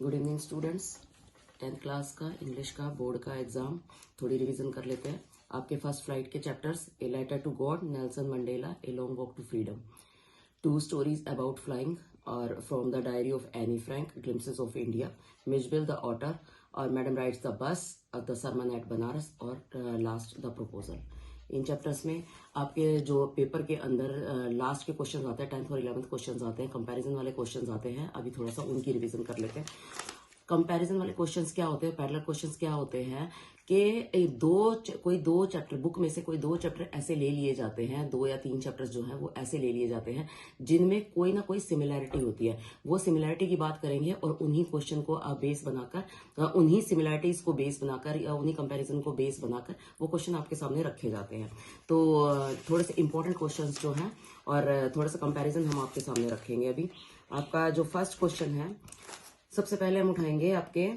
Good evening students. 10th class का English का board का एग्जाम थोड़ी रिवीजन कर लेते हैं। आपके फर्स्ट फ्लाइट के chapters a letter to God, Nelson Mandela, a long walk to freedom, 2 stories about flying और from the diary of Anne Frank, glimpses of India, Mijbil the otter और madam rides the bus, the sermon at Benares और last the proposal. इन chapters में आपके जो paper के अंदर last के क्वेश्चंस आते हैं, 10th और 11th क्वेश्चंस आते हैं, कंपैरिजन वाले क्वेश्चंस आते हैं। अभी थोड़ा सा उनकी रिवीजन कर लेते हैं। कंपैरिजन वाले क्वेश्चंस क्या होते हैं, पैरेलल क्वेश्चंस क्या होते हैं कि कोई दो चैप्टर बुक में से कोई 2 चैप्टर ऐसे ले लिए जाते हैं, 2 या 3 चैप्टर्स जो हैं वो ऐसे ले लिए जाते हैं जिनमें कोई ना कोई सिमिलैरिटी होती है। वो सिमिलैरिटी की बात करेंगे और उन्हीं क्वेश्चन को बेस बनाकर, उन्हीं सिमिलैरिटीज को बेस बनाकर या उन्हीं कंपैरिजन को बेस बनाकर वो क्वेश्चन आपके सामने रखे जाते हैं। तो थोड़े से इंपॉर्टेंट क्वेश्चन जो हैं और थोड़ा सा कंपैरिजन हम आपके सामने रखेंगे। अभी आपका जो फर्स्ट क्वेश्चन है, सबसे पहले हम उठाएंगे आपके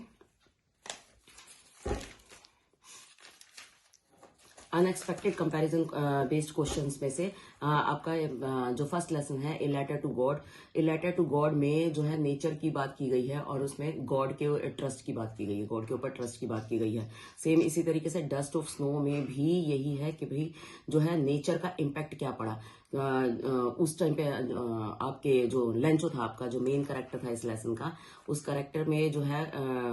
अनएक्सपेक्टेड कंपैरिजन बेस्ड क्वेश्चंस में से आपका जो फर्स्ट लेसन है a letter to God. A letter to God में जो है नेचर की बात की गई है और उसमें गॉड के ट्रस्ट की बात की गई है, गॉड के ऊपर ट्रस्ट की बात की गई है। सेम इसी तरीके से डस्ट ऑफ स्नो में भी यही है कि भाई जो है नेचर का इम्पैक्ट क्या पड़ा। उस टाइम पे आपके जो लेंचो था, आपका जो मेन कैरेक्टर था इस लेसन का, उस कैरेक्टर में जो है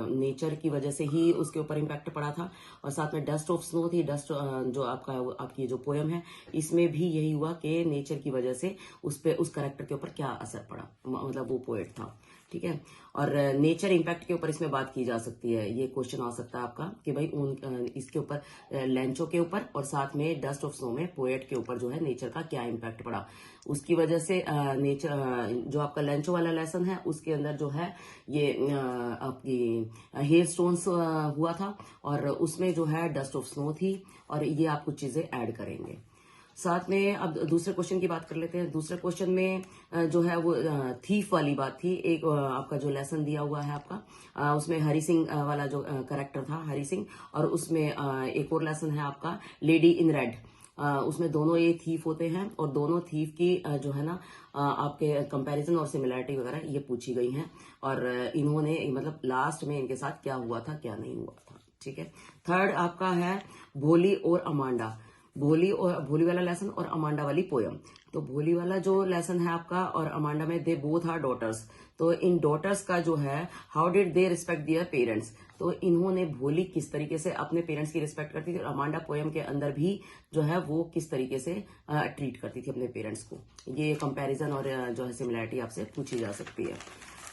नेचर की वजह से ही उसके ऊपर इम्पैक्ट पड़ा था। और साथ में डस्ट ऑफ स्नो थी, डस्ट जो आपकी जो पोयम है इसमें भी यही हुआ कि नेचर की वजह से उस कैरेक्टर के ऊपर क्या असर पड़ा, मतलब वो पोएट था। ठीक है, और नेचर इम्पैक्ट के ऊपर इसमें बात की जा सकती है। ये क्वेश्चन आ सकता है आपका कि भाई इसके ऊपर लेंचो के ऊपर और साथ में डस्ट ऑफ स्नो में पोएट के ऊपर जो है नेचर का क्या इम्पैक्ट पड़ा। उसकी वजह से नेचर जो आपका लेंचो वाला लेसन है उसके अंदर जो है ये आपकी हेल स्टोन्स हुआ था और उसमें जो है डस्ट ऑफ स्नो थी और ये आप कुछ चीजें ऐड करेंगे। साथ में अब दूसरे क्वेश्चन की बात कर लेते हैं। दूसरे क्वेश्चन में जो है वो थीफ वाली बात थी। एक आपका जो लेसन दिया हुआ है आपका, उसमें हरी सिंह वाला जो कैरेक्टर था, हरी सिंह, और उसमें एक और लेसन है आपका लेडी इन रेड। उसमें दोनों ये थीफ होते हैं और दोनों थीफ की जो है ना आपके कंपैरिजन और सिमिलैरिटी वगैरह ये पूछी गई हैं और इन्होंने मतलब लास्ट में इनके साथ क्या हुआ था क्या नहीं हुआ था। ठीक है, थर्ड आपका है भोली और अमांडा। भोली वाला लेसन और अमांडा वाली पोयम। तो भोली वाला जो लेसन है आपका और अमांडा में दे बोथ आर डॉटर्स। तो इन डॉटर्स का जो है how did they respect their parents. तो इन्होंने भोली किस तरीके से अपने पेरेंट्स की रिस्पेक्ट करती थी और अमांडा पोयम के अंदर भी जो है वो किस तरीके से ट्रीट करती थी अपने पेरेंट्स को। ये कंपैरिजन और जो है सिमिलैरिटी आपसे पूछी जा सकती है।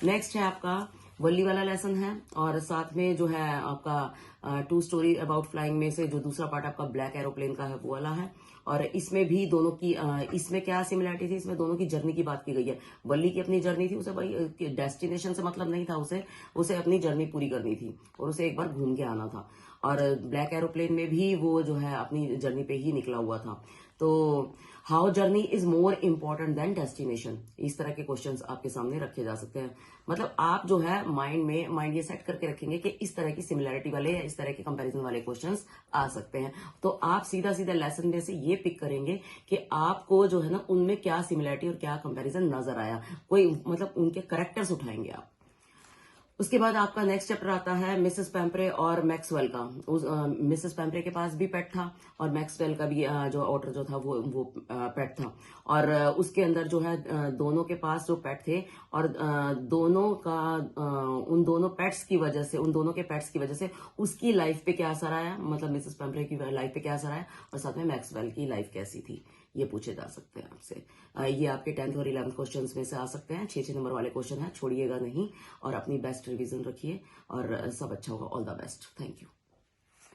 नेक्स्ट है आपका वल्ली वाला लेसन है और साथ में जो है आपका 2 स्टोरी अबाउट फ्लाइंग में से जो दूसरा पार्ट आपका ब्लैक एरोप्लेन का है वो वाला है। और इसमें भी दोनों की इसमें क्या सिमिलैरिटी थी, इसमें दोनों की जर्नी की बात की गई है। वल्ली की अपनी जर्नी थी, उसे भाई डेस्टिनेशन से मतलब नहीं था, उसे अपनी जर्नी पूरी करनी थी और उसे एक बार घूम के आना था। और ब्लैक एरोप्लेन में भी वो जो है अपनी जर्नी पे ही निकला हुआ था। तो how journey is more important then destination, इस तरह के क्वेश्चंस आपके सामने रखे जा सकते हैं। मतलब आप जो है माइंड ये सेट करके रखेंगे कि इस तरह की सिमिलैरिटी वाले या इस तरह के कंपैरिजन वाले क्वेश्चंस आ सकते हैं। तो आप सीधा सीधा लेसन में से ये पिक करेंगे कि आपको जो है ना उनमें क्या सिमिलैरिटी और क्या कंपैरिजन नजर आया, कोई मतलब उनके करेक्टर्स उठाएंगे आप। उसके बाद आपका नेक्स्ट चैप्टर आता है मिसेस पैम्परे और मैक्सवेल का। मिसेस पैम्परे के पास भी पेट था और मैक्सवेल का भी जो ऑटर जो था वो पेट था। और उसके अंदर जो है दोनों के पास जो पेट थे और दोनों का उन दोनों पेट्स की वजह से, उन दोनों के पेट्स की वजह से उसकी लाइफ पे क्या असर आया, मतलब मिसेस पैम्परे की लाइफ पे क्या असर आया और साथ में मैक्सवेल की लाइफ कैसी थी, ये पूछे जा सकते हैं आपसे। ये आपके 10th और 11th क्वेश्चंस में से आ सकते हैं। 6 नंबर वाले क्वेश्चन है, छोड़िएगा नहीं और अपनी बेस्ट रिवीजन रखिए और सब अच्छा होगा। All the best, thank you.